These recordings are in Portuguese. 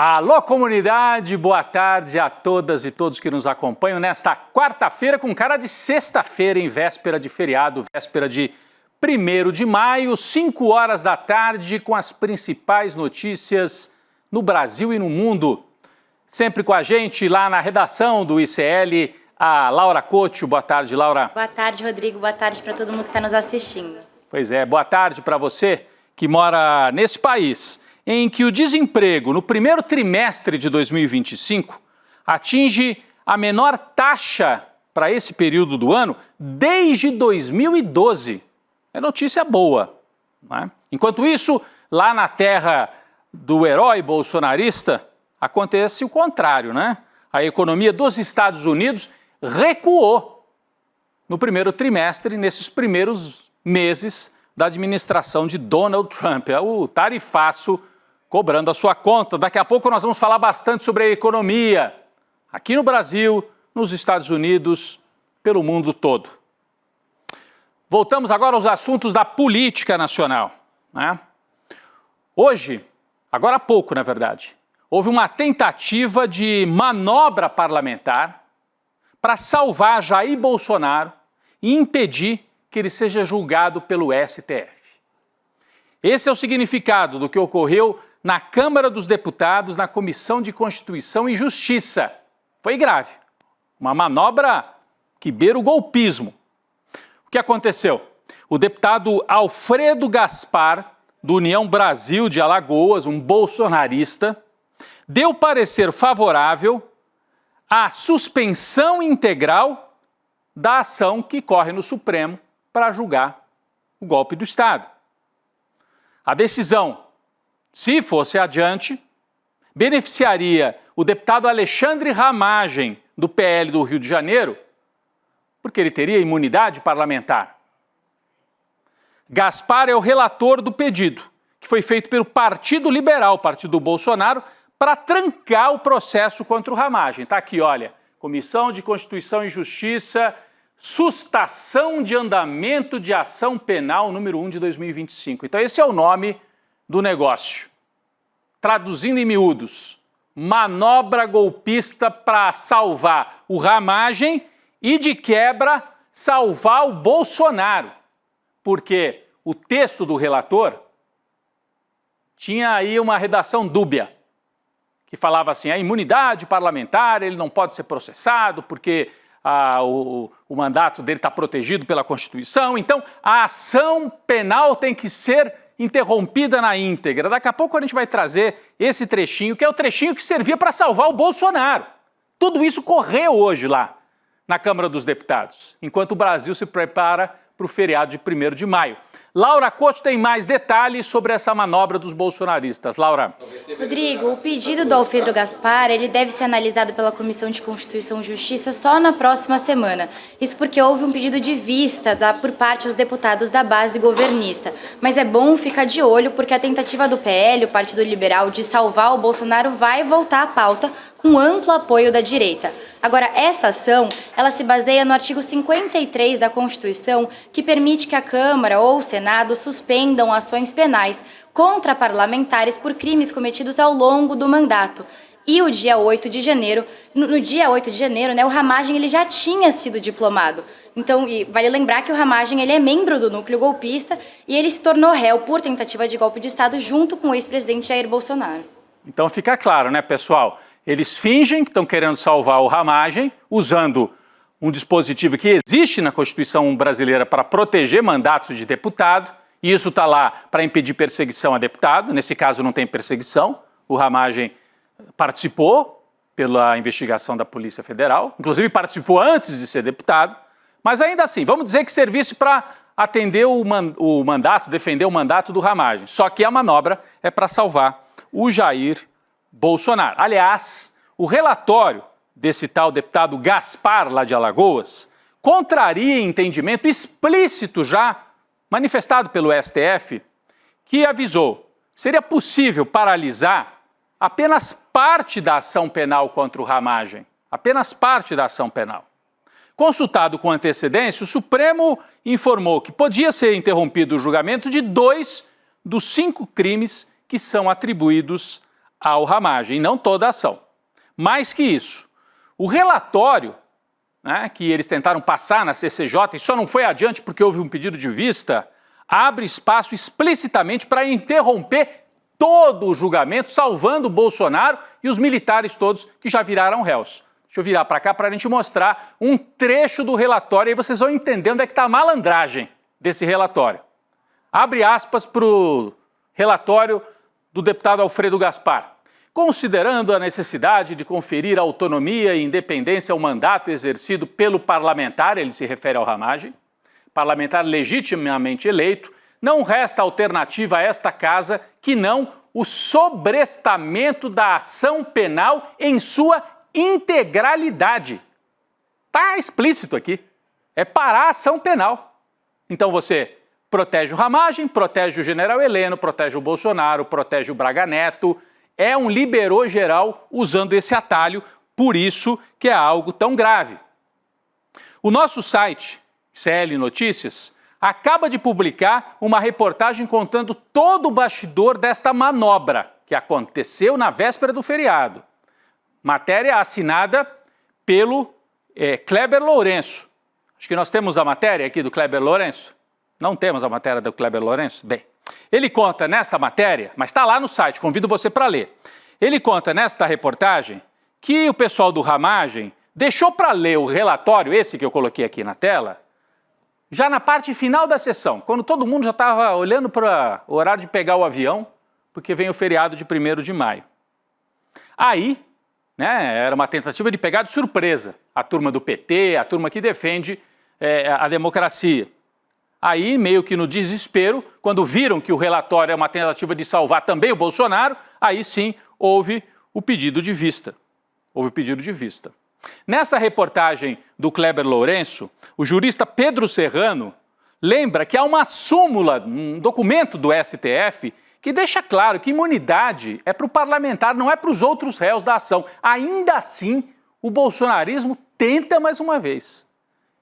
Alô, comunidade, boa tarde a todas e todos que nos acompanham nesta quarta-feira com cara de sexta-feira, em véspera de feriado, véspera de 1º de maio, 5 horas da tarde, com as principais notícias no Brasil e no mundo. Sempre com a gente lá na redação do ICL, a Laura Couto. Boa tarde, Laura. Boa tarde, Rodrigo. Boa tarde para todo mundo que está nos assistindo. Pois é, boa tarde para você que mora nesse país, em que o desemprego no primeiro trimestre de 2025 atinge a menor taxa para esse período do ano desde 2012. É notícia boa, não é? Enquanto isso, lá na terra do herói bolsonarista, acontece o contrário, né? A economia dos Estados Unidos recuou no primeiro trimestre, nesses primeiros meses da administração de Donald Trump. É o tarifaço cobrando a sua conta. Daqui a pouco nós vamos falar bastante sobre a economia, aqui no Brasil, nos Estados Unidos, pelo mundo todo. Voltamos agora aos assuntos da política nacional, né? Hoje, agora há pouco, na verdade, houve uma tentativa de manobra parlamentar para salvar Jair Bolsonaro e impedir que ele seja julgado pelo STF. Esse é o significado do que ocorreu na Câmara dos Deputados, na Comissão de Constituição e Justiça. Foi grave. Uma manobra que beira o golpismo. O que aconteceu? O deputado Alfredo Gaspar, do União Brasil de Alagoas, um bolsonarista, deu parecer favorável à suspensão integral da ação que corre no Supremo para julgar o golpe do Estado. A decisão, se fosse adiante, beneficiaria o deputado Alexandre Ramagem, do PL do Rio de Janeiro, porque ele teria imunidade parlamentar. Gaspar é o relator do pedido, que foi feito pelo Partido Liberal, partido do Bolsonaro, para trancar o processo contra o Ramagem. Está aqui, olha, Comissão de Constituição e Justiça, sustação de andamento de ação penal número 1 de 2025. Então esse é o nome do negócio. Traduzindo em miúdos, manobra golpista para salvar o Ramagem e, de quebra, salvar o Bolsonaro. Porque o texto do relator tinha aí uma redação dúbia, que falava assim, a imunidade parlamentar, ele não pode ser processado porque o mandato dele está protegido pela Constituição, então a ação penal tem que ser interrompida na íntegra. Daqui a pouco a gente vai trazer esse trechinho, que é o trechinho que servia para salvar o Bolsonaro. Tudo isso correu hoje lá na Câmara dos Deputados, enquanto o Brasil se prepara para o feriado de 1º de maio. Laura Couto tem mais detalhes sobre essa manobra dos bolsonaristas. Laura. Rodrigo, o pedido do Alfredo Gaspar, ele deve ser analisado pela Comissão de Constituição e Justiça só na próxima semana. Isso porque houve um pedido de vista por parte dos deputados da base governista. Mas é bom ficar de olho porque a tentativa do PL, o Partido Liberal, de salvar o Bolsonaro vai voltar à pauta com amplo apoio da direita. Agora, essa ação, ela se baseia no artigo 53 da Constituição, que permite que a Câmara ou o Senado suspendam ações penais contra parlamentares por crimes cometidos ao longo do mandato. E o dia 8 de janeiro, no dia 8 de janeiro, né, o Ramagem ele já tinha sido diplomado. Então, vale lembrar que o Ramagem ele é membro do núcleo golpista e ele se tornou réu por tentativa de golpe de Estado junto com o ex-presidente Jair Bolsonaro. Então fica claro, né, pessoal? Eles fingem que estão querendo salvar o Ramagem, usando um dispositivo que existe na Constituição brasileira para proteger mandatos de deputado, e isso está lá para impedir perseguição a deputado. Nesse caso não tem perseguição, o Ramagem participou pela investigação da Polícia Federal, inclusive participou antes de ser deputado, mas ainda assim, vamos dizer que servisse para atender o mandato, defender o mandato do Ramagem, só que a manobra é para salvar o Jair Bolsonaro. Aliás, o relatório desse tal deputado Gaspar, lá de Alagoas, contraria entendimento explícito já manifestado pelo STF, que avisou que seria possível paralisar apenas parte da ação penal contra o Ramagem, apenas parte da ação penal. Consultado com antecedência, o Supremo informou que podia ser interrompido o julgamento de 2 dos 5 crimes que são atribuídos ao Ramagem, e não toda a ação. Mais que isso, o relatório, né, que eles tentaram passar na CCJ e só não foi adiante porque houve um pedido de vista, abre espaço explicitamente para interromper todo o julgamento, salvando o Bolsonaro e os militares todos que já viraram réus. Deixa eu virar para cá para a gente mostrar um trecho do relatório e aí vocês vão entender onde é que está a malandragem desse relatório. Abre aspas para o relatório do deputado Alfredo Gaspar. Considerando a necessidade de conferir autonomia e independência ao mandato exercido pelo parlamentar, ele se refere ao Ramagem, parlamentar legitimamente eleito, não resta alternativa a esta casa que não o sobrestamento da ação penal em sua integralidade. Está explícito aqui. É parar a ação penal. Então você protege o Ramagem, protege o general Heleno, protege o Bolsonaro, protege o Braga Neto. É um liberou geral usando esse atalho, por isso que é algo tão grave. O nosso site, CL Notícias, acaba de publicar uma reportagem contando todo o bastidor desta manobra que aconteceu na véspera do feriado. Matéria assinada pelo Kleber Lourenço. Acho que nós temos a matéria aqui do Kleber Lourenço. Não temos a matéria do Kleber Lourenço? Bem, ele conta nesta matéria, mas está lá no site, convido você para ler. Ele conta nesta reportagem que o pessoal do Ramagem deixou para ler o relatório, esse que eu coloquei aqui na tela, já na parte final da sessão, quando todo mundo já estava olhando para o horário de pegar o avião, porque vem o feriado de 1º de maio. Aí, né, era uma tentativa de pegar de surpresa a turma do PT, a turma que defende a democracia. Aí, meio que no desespero, quando viram que o relatório é uma tentativa de salvar também o Bolsonaro, aí sim houve o pedido de vista. Houve o pedido de vista. Nessa reportagem do Kleber Lourenço, o jurista Pedro Serrano lembra que há uma súmula, um documento do STF, que deixa claro que imunidade é para o parlamentar, não é para os outros réus da ação. Ainda assim, o bolsonarismo tenta mais uma vez.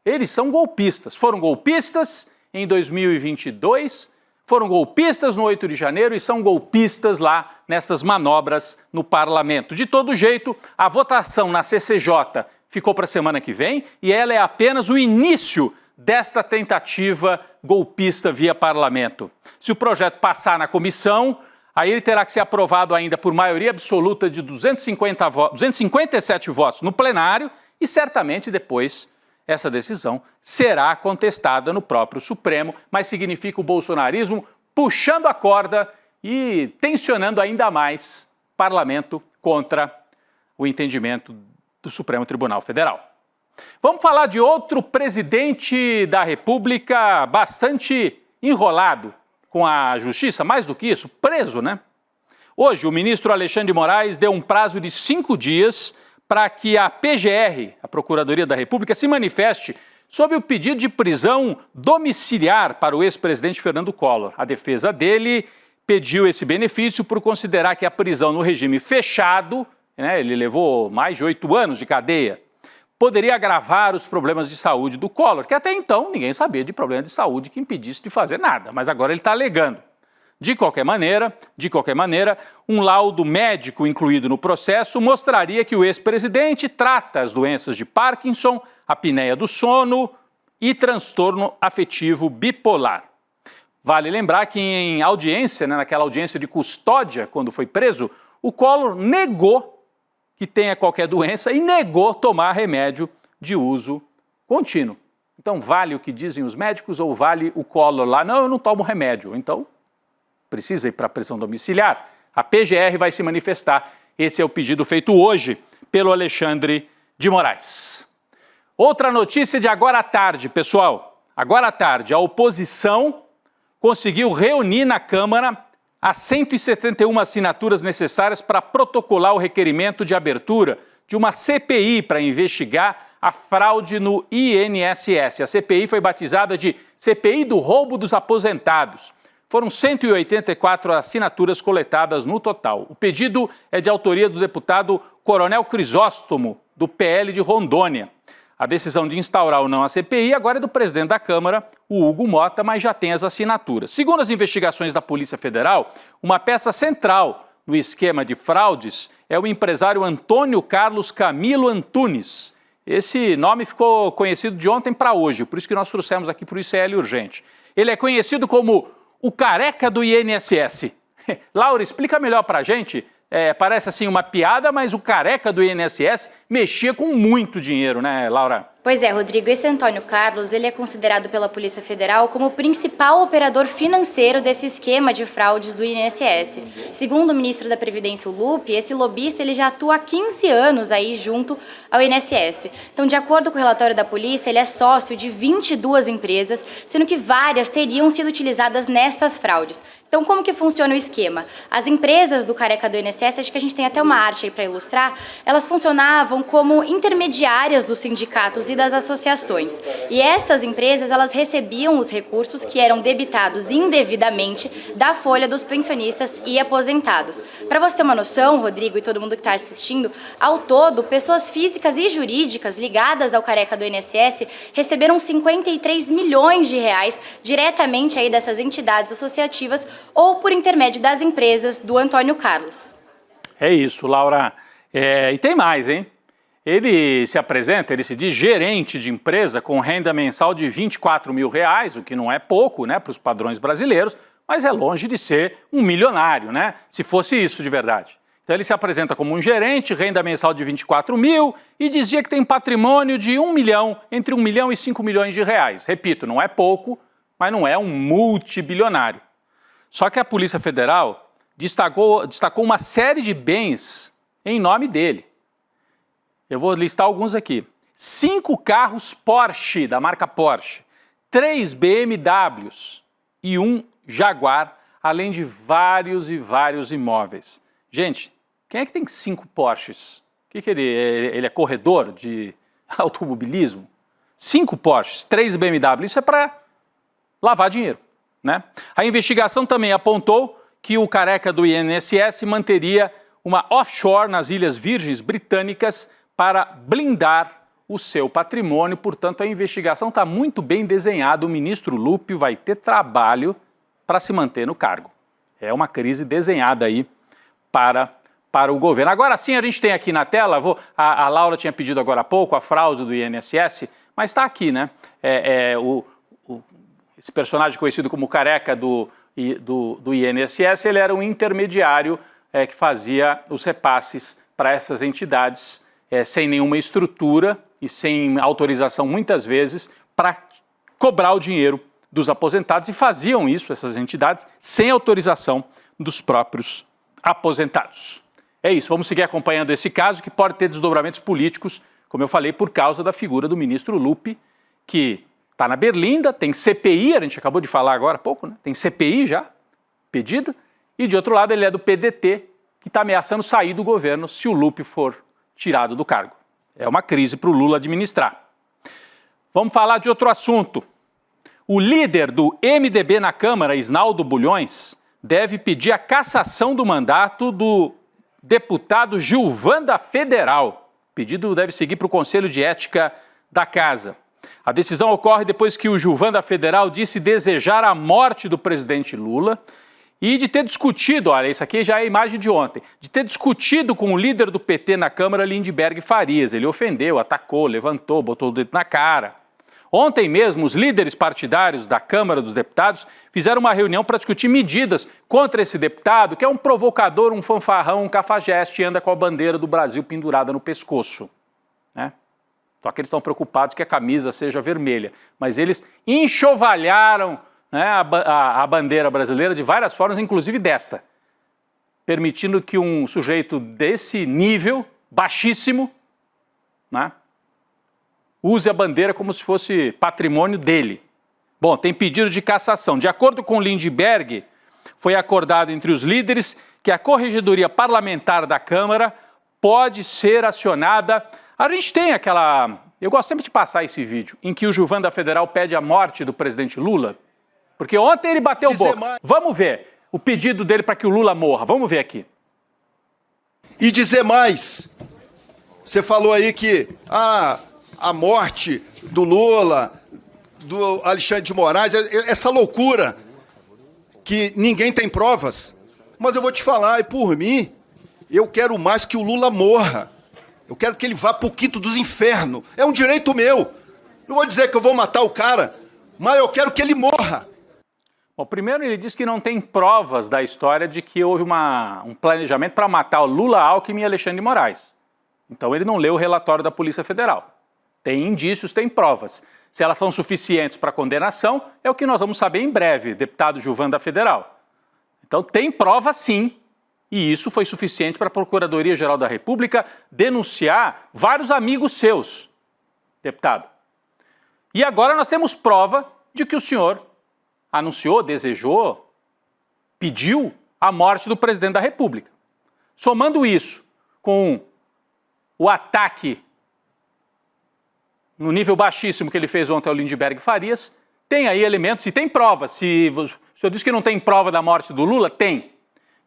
Eles são golpistas. Foram golpistas em 2022, foram golpistas no 8 de janeiro e são golpistas lá nestas manobras no parlamento. De todo jeito, a votação na CCJ ficou para a semana que vem e ela é apenas o início desta tentativa golpista via parlamento. Se o projeto passar na comissão, aí ele terá que ser aprovado ainda por maioria absoluta de 257 votos no plenário e certamente depois essa decisão será contestada no próprio Supremo, mas significa o bolsonarismo puxando a corda e tensionando ainda mais o parlamento contra o entendimento do Supremo Tribunal Federal. Vamos falar de outro presidente da República bastante enrolado com a justiça, mais do que isso, preso, né? Hoje, o ministro Alexandre de Moraes deu um prazo de 5 dias para que a PGR, a Procuradoria da República, se manifeste sobre o pedido de prisão domiciliar para o ex-presidente Fernando Collor. A defesa dele pediu esse benefício por considerar que a prisão no regime fechado, né, ele levou mais de 8 anos de cadeia, poderia agravar os problemas de saúde do Collor, que até então ninguém sabia de problema de saúde que impedisse de fazer nada, mas agora ele está alegando. De qualquer maneira, um laudo médico incluído no processo mostraria que o ex-presidente trata as doenças de Parkinson, apneia do sono e transtorno afetivo bipolar. Vale lembrar que em audiência, né, naquela audiência de custódia, quando foi preso, o Collor negou que tenha qualquer doença e negou tomar remédio de uso contínuo. Então vale o que dizem os médicos ou vale o Collor lá? Não, eu não tomo remédio. Então precisa ir para a prisão domiciliar? A PGR vai se manifestar. Esse é o pedido feito hoje pelo Alexandre de Moraes. Outra notícia de agora à tarde, pessoal. Agora à tarde, a oposição conseguiu reunir na Câmara as 171 assinaturas necessárias para protocolar o requerimento de abertura de uma CPI para investigar a fraude no INSS. A CPI foi batizada de CPI do roubo dos aposentados. Foram 184 assinaturas coletadas no total. O pedido é de autoria do deputado Coronel Crisóstomo, do PL de Rondônia. A decisão de instaurar ou não a CPI agora é do presidente da Câmara, o Hugo Mota, mas já tem as assinaturas. Segundo as investigações da Polícia Federal, uma peça central no esquema de fraudes é o empresário Antônio Carlos Camilo Antunes. Esse nome ficou conhecido de ontem para hoje, por isso que nós trouxemos aqui para o ICL Urgente. Ele é conhecido como o careca do INSS. Laura, explica melhor para a gente. Parece assim uma piada, mas o careca do INSS mexia com muito dinheiro, né, Laura? Pois é, Rodrigo, esse Antônio Carlos, ele é considerado pela Polícia Federal como o principal operador financeiro desse esquema de fraudes do INSS. Segundo o ministro da Previdência, o Lupe, esse lobista ele já atua há 15 anos aí junto ao INSS. Então, de acordo com o relatório da polícia, ele é sócio de 22 empresas, sendo que várias teriam sido utilizadas nessas fraudes. Então, como que funciona o esquema? As empresas do careca do INSS, acho que a gente tem até uma arte aí para ilustrar, elas funcionavam como intermediárias dos sindicatos e das associações. E essas empresas, elas recebiam os recursos que eram debitados indevidamente da folha dos pensionistas e aposentados. Para você ter uma noção, Rodrigo e todo mundo que está assistindo, ao todo, pessoas físicas e jurídicas ligadas ao careca do INSS receberam 53 milhões de reais diretamente aí dessas entidades associativas ou por intermédio das empresas do Antônio Carlos. É isso, Laura. E tem mais, hein? Ele se apresenta, ele se diz gerente de empresa com renda mensal de R$24 mil, o que não é pouco, né, para os padrões brasileiros, mas é longe de ser um milionário, né, se fosse isso de verdade. Então ele se apresenta como um gerente, renda mensal de 24 mil e dizia que tem patrimônio de 1 milhão, entre 1 milhão e 5 milhões de reais. Repito, não é pouco, mas não é um multibilionário. Só que a Polícia Federal destacou uma série de bens em nome dele. Eu vou listar alguns aqui. 5 carros Porsche, da marca Porsche, 3 BMWs e 1 Jaguar, além de vários e vários imóveis. Gente, quem é que tem 5 Porsches? Que ele é corredor de automobilismo? 5 Porsches, 3 BMW, isso é para lavar dinheiro, né? A investigação também apontou que o careca do INSS manteria uma offshore nas Ilhas Virgens Britânicas para blindar o seu patrimônio. Portanto, a investigação está muito bem desenhada. O ministro Lupe vai ter trabalho para se manter no cargo. É uma crise desenhada aí para o governo. Agora sim, a gente tem aqui na tela, a Laura tinha pedido agora há pouco a fraude do INSS, mas está aqui, né? Esse personagem conhecido como careca do INSS, ele era um intermediário que fazia os repasses para essas entidades sem nenhuma estrutura e sem autorização, muitas vezes, para cobrar o dinheiro dos aposentados, e faziam isso, essas entidades, sem autorização dos próprios aposentados. É isso, vamos seguir acompanhando esse caso, que pode ter desdobramentos políticos, como eu falei, por causa da figura do ministro Lupe, que está na berlinda, tem CPI, a gente acabou de falar agora há pouco, né? Tem CPI já pedida, e de outro lado ele é do PDT, que está ameaçando sair do governo se o Lupe for tirado do cargo. É uma crise para o Lula administrar. Vamos falar de outro assunto. O líder do MDB na Câmara, Isnaldo Bulhões, deve pedir a cassação do mandato do deputado Gilvan da Federal. O pedido deve seguir para o Conselho de Ética da Casa. A decisão ocorre depois que o Gilvan da Federal disse desejar a morte do presidente Lula e de ter discutido, olha, isso aqui já é a imagem de ontem, de ter discutido com o líder do PT na Câmara, Lindbergh Farias. Ele ofendeu, atacou, levantou, botou o dedo na cara. Ontem mesmo, os líderes partidários da Câmara dos Deputados fizeram uma reunião para discutir medidas contra esse deputado, que é um provocador, um fanfarrão, um cafajeste, e anda com a bandeira do Brasil pendurada no pescoço, né? Só que eles estão preocupados que a camisa seja vermelha. Mas eles enxovalharam, né, a bandeira brasileira de várias formas, inclusive desta, permitindo que um sujeito desse nível, baixíssimo, né, use a bandeira como se fosse patrimônio dele. Bom, tem pedido de cassação. De acordo com Lindbergh, foi acordado entre os líderes que a Corregedoria Parlamentar da Câmara pode ser acionada. A gente tem aquela... Eu gosto sempre de passar esse vídeo, em que o Gilvan da Federal pede a morte do presidente Lula, porque ontem ele bateu boca. Vamos ver o pedido dele para que o Lula morra. Vamos ver aqui. E dizer mais. Você falou aí que a morte do Lula, do Alexandre de Moraes, essa loucura que ninguém tem provas. Mas eu vou te falar, e por mim, eu quero mais que o Lula morra. Eu quero que ele vá pro quinto dos infernos. É um direito meu. Não vou dizer que eu vou matar o cara, mas eu quero que ele morra. Bom, primeiro ele diz que não tem provas da história de que houve um planejamento para matar o Lula, Alckmin e Alexandre de Moraes. Então ele não leu o relatório da Polícia Federal. Tem indícios, tem provas. Se elas são suficientes para condenação, é o que nós vamos saber em breve, deputado Gilvan da Federal. Então tem prova sim, e isso foi suficiente para a Procuradoria-Geral da República denunciar vários amigos seus, deputado. E agora nós temos prova de que o senhor anunciou, desejou, pediu a morte do presidente da República. Somando isso com o ataque no nível baixíssimo que ele fez ontem ao Lindbergh Farias, tem aí elementos e tem provas. Se o senhor diz que não tem prova da morte do Lula, tem.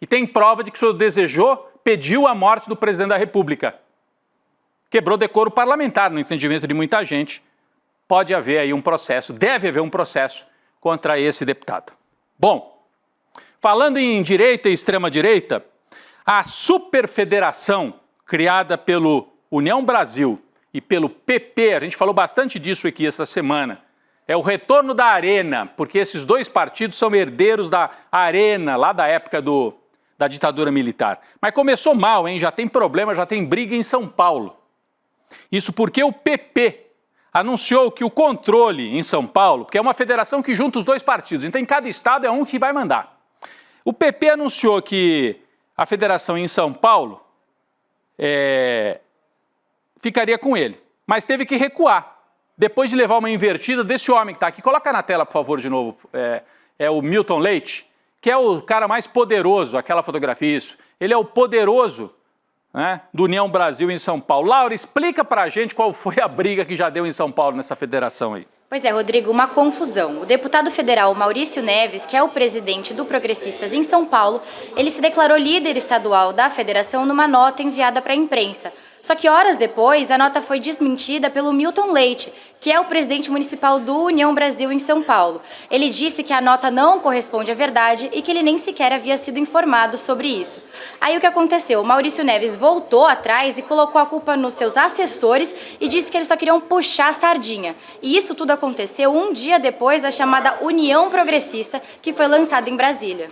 E tem prova de que o senhor desejou, pediu a morte do presidente da República. Quebrou decoro parlamentar, no entendimento de muita gente. Pode haver aí um processo, deve haver um processo contra esse deputado. Bom, falando em direita e extrema-direita, a superfederação criada pelo União Brasil e pelo PP, a gente falou bastante disso aqui esta semana, é o retorno da Arena, porque esses dois partidos são herdeiros da Arena, lá da época da ditadura militar. Mas começou mal, hein? Já tem problema, já tem briga em São Paulo. Isso porque o PP anunciou que o controle em São Paulo, porque é uma federação que junta os dois partidos, então em cada estado é um que vai mandar. O PP anunciou que a federação em São Paulo ficaria com ele, mas teve que recuar, depois de levar uma invertida desse homem que está aqui. Coloca na tela, por favor, de novo, é o Milton Leite, que é o cara mais poderoso, aquela fotografia, isso. Ele é o poderoso, né, do União Brasil em São Paulo. Laura, explica pra gente qual foi a briga que já deu em São Paulo nessa federação aí. Pois é, Rodrigo, uma confusão. O deputado federal Maurício Neves, que é o presidente do Progressistas em São Paulo, ele se declarou líder estadual da federação numa nota enviada para a imprensa. Só que horas depois, a nota foi desmentida pelo Milton Leite, que é o presidente municipal do União Brasil em São Paulo. Ele disse que a nota não corresponde à verdade e que ele nem sequer havia sido informado sobre isso. Aí o que aconteceu? O Maurício Neves voltou atrás e colocou a culpa nos seus assessores e disse que eles só queriam puxar a sardinha. E isso tudo aconteceu um dia depois da chamada União Progressista, que foi lançada em Brasília.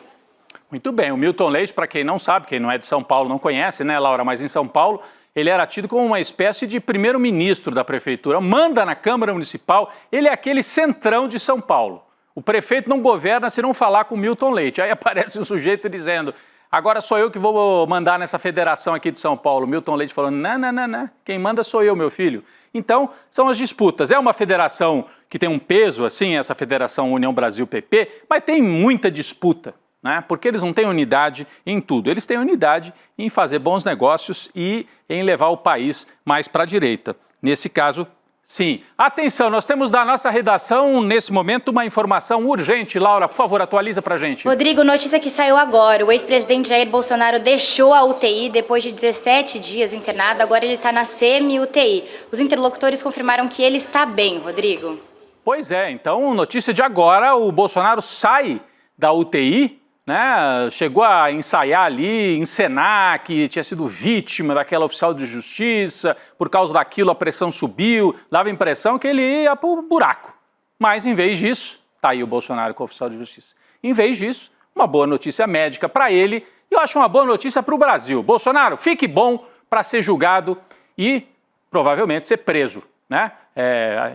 Muito bem, o Milton Leite, para quem não sabe, quem não é de São Paulo não conhece, né, Laura, mas em São Paulo ele era tido como uma espécie de primeiro-ministro da prefeitura, manda na Câmara Municipal, ele é aquele centrão de São Paulo. O prefeito não governa se não falar com o Milton Leite. Aí aparece um sujeito dizendo, agora sou eu que vou mandar nessa federação aqui de São Paulo. O Milton Leite falando, não, quem manda sou eu, meu filho. Então, são as disputas. É uma federação que tem um peso, assim, essa federação União Brasil-PP, mas tem muita disputa, né? Porque eles não têm unidade em tudo. Eles têm unidade em fazer bons negócios e em levar o país mais para a direita. Nesse caso, sim. Atenção, nós temos da nossa redação, nesse momento, uma informação urgente. Laura, por favor, atualiza para a gente. Rodrigo, notícia que saiu agora. O ex-presidente Jair Bolsonaro deixou a UTI depois de 17 dias internado. Agora ele está na semi-UTI. Os interlocutores confirmaram que ele está bem, Rodrigo. Pois é, então, notícia de agora, o Bolsonaro sai da UTI, né, chegou a ensaiar ali, encenar que tinha sido vítima daquela oficial de justiça, por causa daquilo a pressão subiu, dava a impressão que ele ia para o buraco. Mas em vez disso, tá aí o Bolsonaro com o oficial de justiça, em vez disso, uma boa notícia médica para ele e eu acho uma boa notícia para o Brasil. Bolsonaro, fique bom para ser julgado e provavelmente ser preso, né?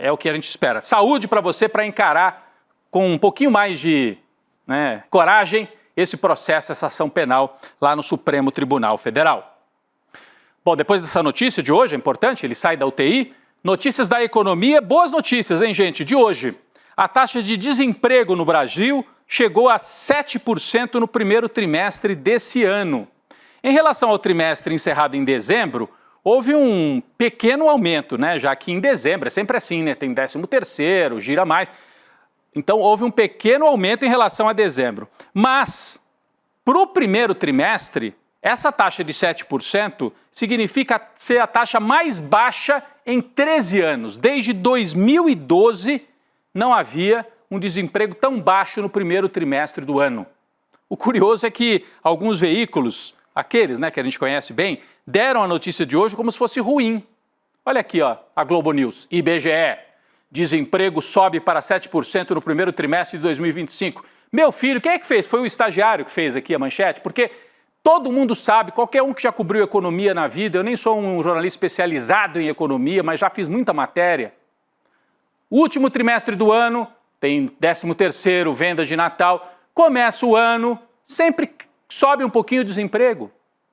É o que a gente espera. Saúde para você para encarar com um pouquinho mais de coragem esse processo, essa ação penal lá no Supremo Tribunal Federal. Bom, depois dessa notícia de hoje, é importante, ele sai da UTI, notícias da economia, boas notícias, hein, gente, de hoje. A taxa de desemprego no Brasil chegou a 7% no primeiro trimestre desse ano. Em relação ao trimestre encerrado em dezembro, houve um pequeno aumento, né, já que em dezembro é sempre assim, né, tem 13º, gira mais. Então, houve um pequeno aumento em relação a dezembro. Mas, para o primeiro trimestre, essa taxa de 7% significa ser a taxa mais baixa em 13 anos. Desde 2012, não havia um desemprego tão baixo no primeiro trimestre do ano. O curioso é que alguns veículos, aqueles, né, que a gente conhece bem, deram a notícia de hoje como se fosse ruim. Olha aqui, ó, a Globo News, IBGE, desemprego sobe para 7% no primeiro trimestre de 2025. Meu filho, quem é que fez? Foi o estagiário que fez aqui a manchete, porque todo mundo sabe, qualquer um que já cobriu economia na vida, eu nem sou um jornalista especializado em economia, mas já fiz muita matéria. O último trimestre do ano, tem 13º, venda de Natal, começa o ano, sempre sobe um pouquinho o desemprego.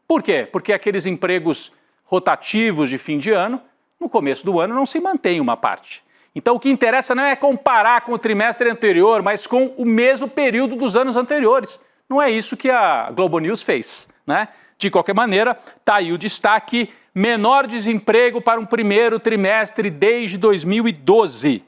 Por quê? Porque aqueles empregos rotativos de fim de ano, no começo do ano não se mantém uma parte. Então o que interessa não é comparar com o trimestre anterior, mas com o mesmo período dos anos anteriores. Não é isso que a Globo News fez, né? De qualquer maneira, está aí o destaque: menor desemprego para um primeiro trimestre desde 2012.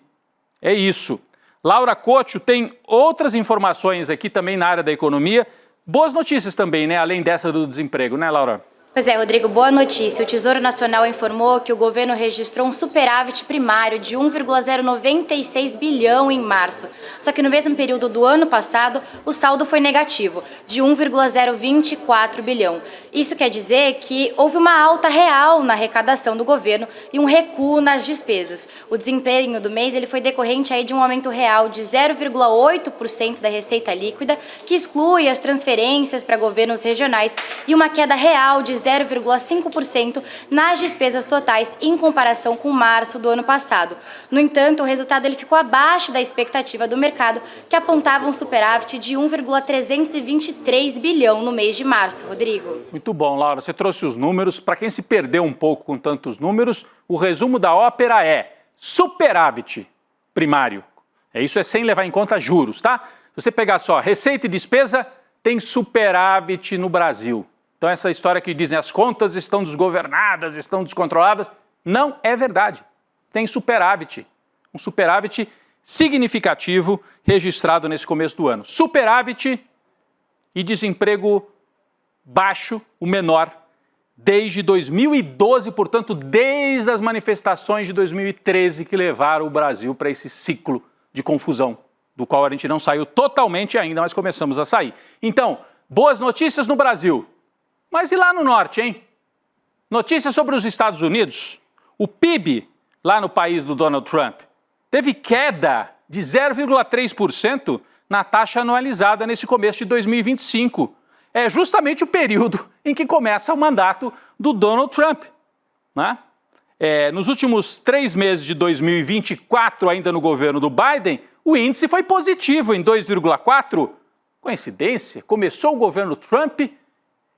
É isso. Laura Couto tem outras informações aqui também na área da economia. Boas notícias também, né? Além dessa do desemprego, né, Laura? Pois é, Rodrigo, boa notícia. O Tesouro Nacional informou que o governo registrou um superávit primário de 1,096 bilhão em março. Só que no mesmo período do ano passado, o saldo foi negativo, de 1,024 bilhão. Isso quer dizer que houve uma alta real na arrecadação do governo e um recuo nas despesas. O desempenho do mês ele foi decorrente aí de um aumento real de 0,8% da receita líquida, que exclui as transferências para governos regionais, e uma queda real de 0,5% nas despesas totais em comparação com março do ano passado. No entanto, o resultado ele ficou abaixo da expectativa do mercado, que apontava um superávit de 1,323 bilhão no mês de março. Rodrigo. Muito bom, Laura. Você trouxe os números. Para quem se perdeu um pouco com tantos números, o resumo da ópera é superávit primário. Isso é sem levar em conta juros, tá? Se você pegar só receita e despesa, tem superávit no Brasil. Então essa história que dizem as contas estão desgovernadas, estão descontroladas, não é verdade. Tem superávit, um superávit significativo registrado nesse começo do ano. Superávit e desemprego baixo, o menor, desde 2012, portanto, desde as manifestações de 2013 que levaram o Brasil para esse ciclo de confusão, do qual a gente não saiu totalmente ainda, mas começamos a sair. Então, boas notícias no Brasil. Mas e lá no norte, hein? Notícias sobre os Estados Unidos. O PIB, lá no país do Donald Trump, teve queda de 0,3% na taxa anualizada nesse começo de 2025. É justamente o período em que começa o mandato do Donald Trump, né? Nos últimos 3 meses de 2024, ainda no governo do Biden, o índice foi positivo em 2,4%. Coincidência? Começou o governo Trump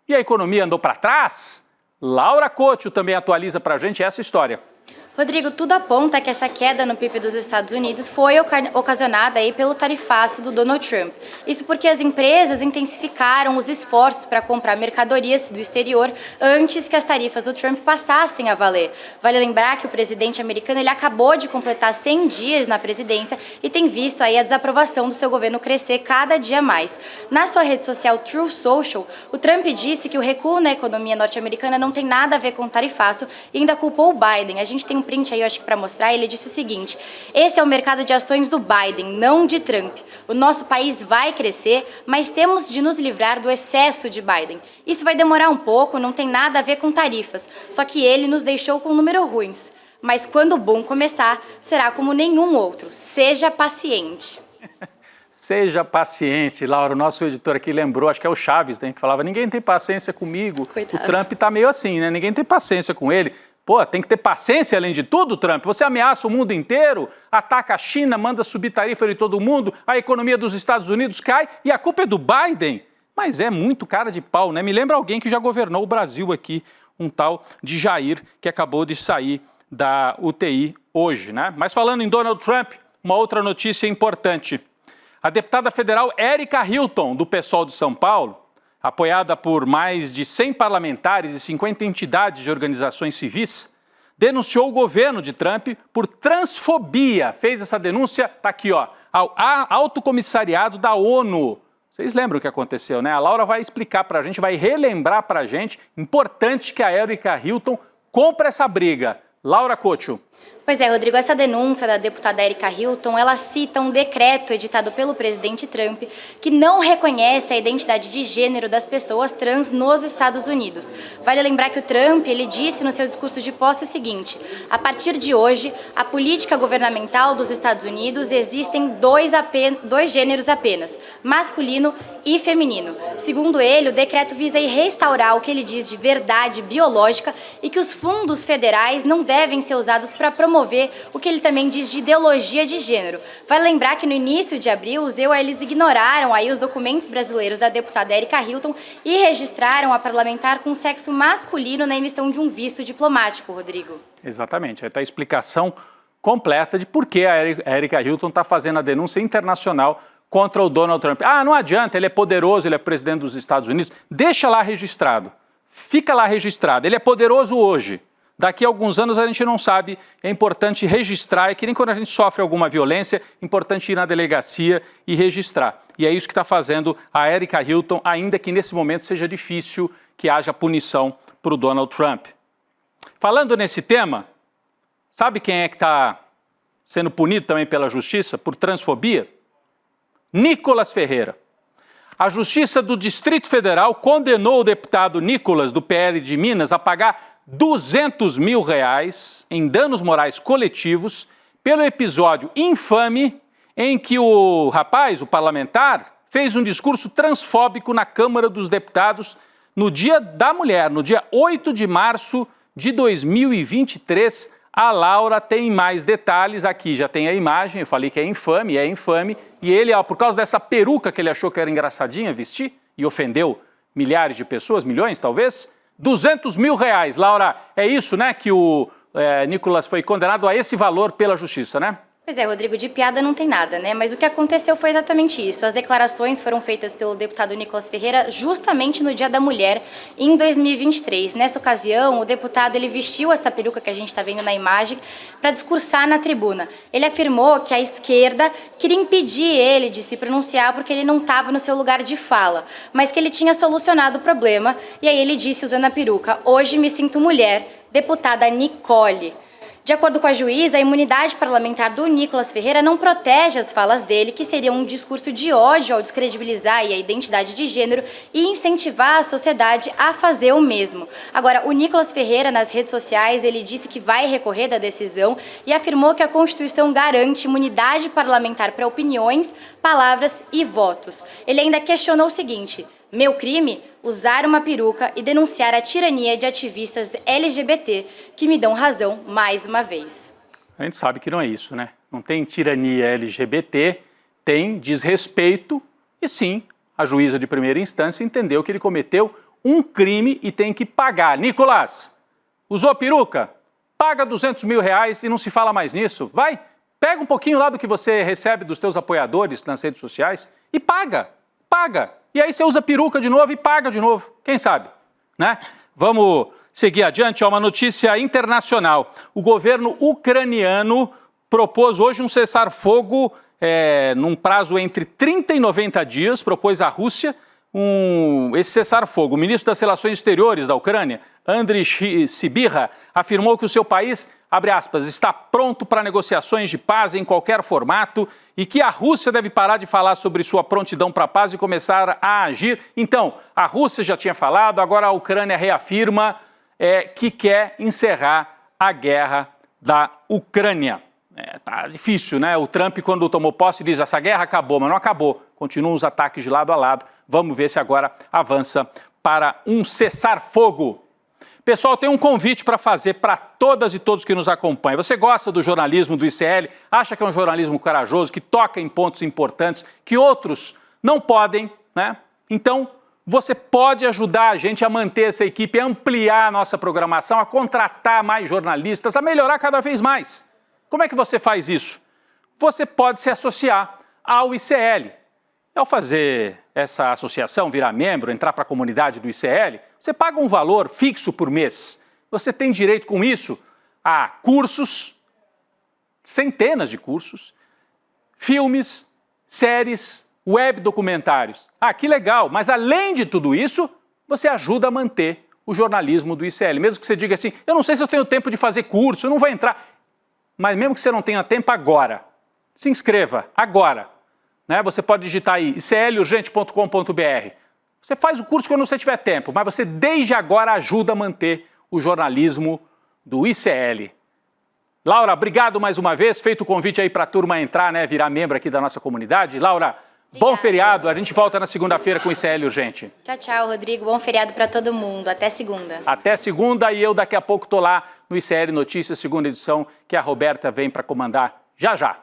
e a economia andou para trás? Laura Couto também atualiza para a gente essa história. Rodrigo, tudo aponta que essa queda no PIB dos Estados Unidos foi ocasionada aí pelo tarifaço do Donald Trump. Isso porque as empresas intensificaram os esforços para comprar mercadorias do exterior antes que as tarifas do Trump passassem a valer. Vale lembrar que o presidente americano ele acabou de completar 100 dias na presidência e tem visto aí a desaprovação do seu governo crescer cada dia mais. Na sua rede social Truth Social, o Trump disse que o recuo na economia norte-americana não tem nada a ver com o tarifaço e ainda culpou o Biden. A gente tem um print aí, eu acho que para mostrar, ele disse o seguinte: esse é o mercado de ações do Biden, não de Trump. O nosso país vai crescer, mas temos de nos livrar do excesso de Biden. Isso vai demorar um pouco, não tem nada a ver com tarifas, só que ele nos deixou com números ruins. Mas quando o boom começar, será como nenhum outro. Seja paciente. Seja paciente, Laura. O nosso editor aqui lembrou, acho que é o Chaves, né, que falava: ninguém tem paciência comigo. Coitado. O Trump tá meio assim, né? Ninguém tem paciência com ele. Pô, tem que ter paciência além de tudo, Trump. Você ameaça o mundo inteiro, ataca a China, manda subir tarifa de todo mundo, a economia dos Estados Unidos cai e a culpa é do Biden. Mas é muito cara de pau, né? Me lembra alguém que já governou o Brasil aqui, um tal de Jair, que acabou de sair da UTI hoje, né? Mas falando em Donald Trump, uma outra notícia importante. A deputada federal Érica Hilton, do PSOL de São Paulo, apoiada por mais de 100 parlamentares e 50 entidades de organizações civis, denunciou o governo de Trump por transfobia. Fez essa denúncia, tá aqui, ó, ao Alto Comissariado da ONU. Vocês lembram o que aconteceu, né? A Laura vai explicar para a gente, vai relembrar para a gente. Importante que a Érica Hilton compre essa briga. Laura Couto. Pois é, Rodrigo, essa denúncia da deputada Erika Hilton, ela cita um decreto editado pelo presidente Trump que não reconhece a identidade de gênero das pessoas trans nos Estados Unidos. Vale lembrar que o Trump, ele disse no seu discurso de posse o seguinte: a partir de hoje, a política governamental dos Estados Unidos existem dois gêneros apenas, masculino e feminino. Segundo ele, o decreto visa restaurar o que ele diz de verdade biológica e que os fundos federais não devem ser usados para promover o que ele também diz de ideologia de gênero. Vale lembrar que no início de abril, os EUA, eles ignoraram aí os documentos brasileiros da deputada Erika Hilton e registraram a parlamentar com sexo masculino na emissão de um visto diplomático, Rodrigo. Exatamente, aí está a explicação completa de por que a Erika Hilton está fazendo a denúncia internacional contra o Donald Trump. Ah, não adianta, ele é poderoso, ele é presidente dos Estados Unidos, deixa lá registrado, fica lá registrado, ele é poderoso hoje. Daqui a alguns anos a gente não sabe, é importante registrar, é que nem quando a gente sofre alguma violência, é importante ir na delegacia e registrar. E é isso que está fazendo a Erika Hilton, ainda que nesse momento seja difícil que haja punição para o Donald Trump. Falando nesse tema, sabe quem é que está sendo punido também pela justiça por transfobia? Nicolas Ferreira. A Justiça do Distrito Federal condenou o deputado Nicolas, do PL de Minas, a pagar R$200 mil em danos morais coletivos pelo episódio infame em que o rapaz, o parlamentar, fez um discurso transfóbico na Câmara dos Deputados no Dia da Mulher, no dia 8 de março de 2023. A Laura tem mais detalhes, aqui já tem a imagem, eu falei que é infame, e ele, por causa dessa peruca que ele achou que era engraçadinha vestir e ofendeu milhares de pessoas, milhões talvez, R$200 mil. Laura, é isso, né, que o Nicolas foi condenado a esse valor pela justiça, né? Pois é, Rodrigo, de piada não tem nada, né? Mas o que aconteceu foi exatamente isso. As declarações foram feitas pelo deputado Nicolas Ferreira justamente no Dia da Mulher, em 2023. Nessa ocasião, o deputado ele vestiu essa peruca que a gente está vendo na imagem para discursar na tribuna. Ele afirmou que a esquerda queria impedir ele de se pronunciar porque ele não estava no seu lugar de fala, mas que ele tinha solucionado o problema. E aí ele disse, usando a peruca: "Hoje me sinto mulher, deputada Nicole". De acordo com a juíza, a imunidade parlamentar do Nicolas Ferreira não protege as falas dele, que seria um discurso de ódio ao descredibilizar a identidade de gênero e incentivar a sociedade a fazer o mesmo. Agora, o Nicolas Ferreira, nas redes sociais, ele disse que vai recorrer da decisão e afirmou que a Constituição garante imunidade parlamentar para opiniões, palavras e votos. Ele ainda questionou o seguinte: "Meu crime? Usar uma peruca e denunciar a tirania de ativistas LGBT que me dão razão mais uma vez". A gente sabe que não é isso, né? Não tem tirania LGBT, tem desrespeito e sim, a juíza de primeira instância entendeu que ele cometeu um crime e tem que pagar. Nicolas, usou a peruca? Paga R$200 mil e não se fala mais nisso. Vai, pega um pouquinho lá do que você recebe dos teus apoiadores nas redes sociais e paga. E aí você usa peruca de novo e paga de novo, quem sabe, né? Vamos seguir adiante, uma notícia internacional. O governo ucraniano propôs hoje um cessar-fogo num prazo entre 30 e 90 dias, propôs à Rússia esse cessar-fogo. O ministro das Relações Exteriores da Ucrânia, Andriy Sybiha, afirmou que o seu país, abre aspas, está pronto para negociações de paz em qualquer formato e que a Rússia deve parar de falar sobre sua prontidão para a paz e começar a agir. Então, a Rússia já tinha falado, agora a Ucrânia reafirma que quer encerrar a guerra da Ucrânia. Tá difícil, né? O Trump, quando tomou posse, diz: essa guerra acabou, mas não acabou. Continuam os ataques de lado a lado. Vamos ver se agora avança para um cessar-fogo. Pessoal, tem um convite para fazer para todas e todos que nos acompanham. Você gosta do jornalismo do ICL? Acha que é um jornalismo corajoso, que toca em pontos importantes, que outros não podem, né? Então, você pode ajudar a gente a manter essa equipe, a ampliar a nossa programação, a contratar mais jornalistas, a melhorar cada vez mais. Como é que você faz isso? Você pode se associar ao ICL. Ao fazer essa associação, virar membro, entrar para a comunidade do ICL, você paga um valor fixo por mês. Você tem direito com isso a cursos, centenas de cursos, filmes, séries, web documentários. Ah, que legal, mas além de tudo isso, você ajuda a manter o jornalismo do ICL. Mesmo que você diga assim, eu não sei se eu tenho tempo de fazer curso, eu não vou entrar. mas mesmo que você não tenha tempo agora, se inscreva agora. Né? Você pode digitar aí iclurgente.com.br. Você faz o curso quando você tiver tempo, mas você desde agora ajuda a manter o jornalismo do ICL. Laura, obrigado mais uma vez, feito o convite aí para a turma entrar, né, virar membro aqui da nossa comunidade. Laura, bom feriado, a gente volta na segunda-feira com o ICL Urgente. Tchau, tchau, Rodrigo. Bom feriado para todo mundo. Até segunda. Até segunda, e eu daqui a pouco tô lá no ICL Notícias, segunda edição, que a Roberta vem para comandar já já.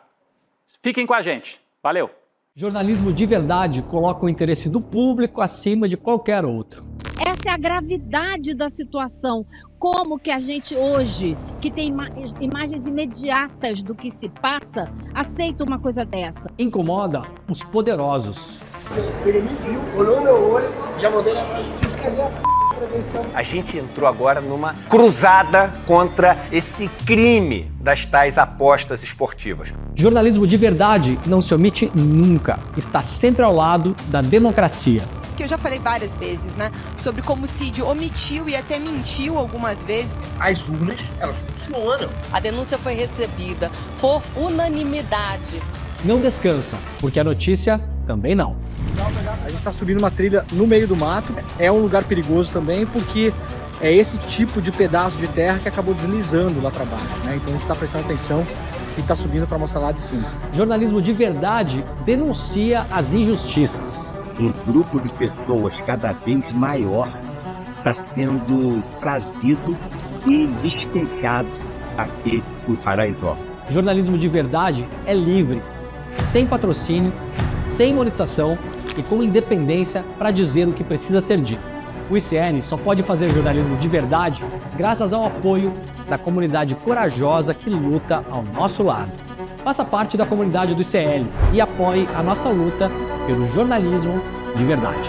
Fiquem com a gente. Valeu. Jornalismo de verdade coloca o interesse do público acima de qualquer outro. Essa é a gravidade da situação. Como que a gente hoje, que tem imagens imediatas do que se passa, aceita uma coisa dessa? Incomoda os poderosos. Ele me viu, olhou no meu olho, já mandei ele atrás de ti. Cadê a credencial? A gente entrou agora numa cruzada contra esse crime das tais apostas esportivas. Jornalismo de verdade não se omite nunca. Está sempre ao lado da democracia. Que eu já falei várias vezes, né? Sobre como o Cid omitiu e até mentiu algumas vezes. As urnas, elas funcionam. A denúncia foi recebida por unanimidade. Não descansa, porque a notícia também não. A gente está subindo uma trilha no meio do mato. É um lugar perigoso também, porque é esse tipo de pedaço de terra que acabou deslizando lá para baixo, né? Então a gente está prestando atenção e está subindo para mostrar lá de cima. Jornalismo de verdade denuncia as injustiças. Um grupo de pessoas cada vez maior está sendo trazido e despejado aqui por Paraisópolis. Jornalismo de verdade é livre, sem patrocínio, sem monetização e com independência para dizer o que precisa ser dito. O ICL só pode fazer jornalismo de verdade graças ao apoio da comunidade corajosa que luta ao nosso lado. Faça parte da comunidade do ICL e apoie a nossa luta pelo jornalismo de verdade.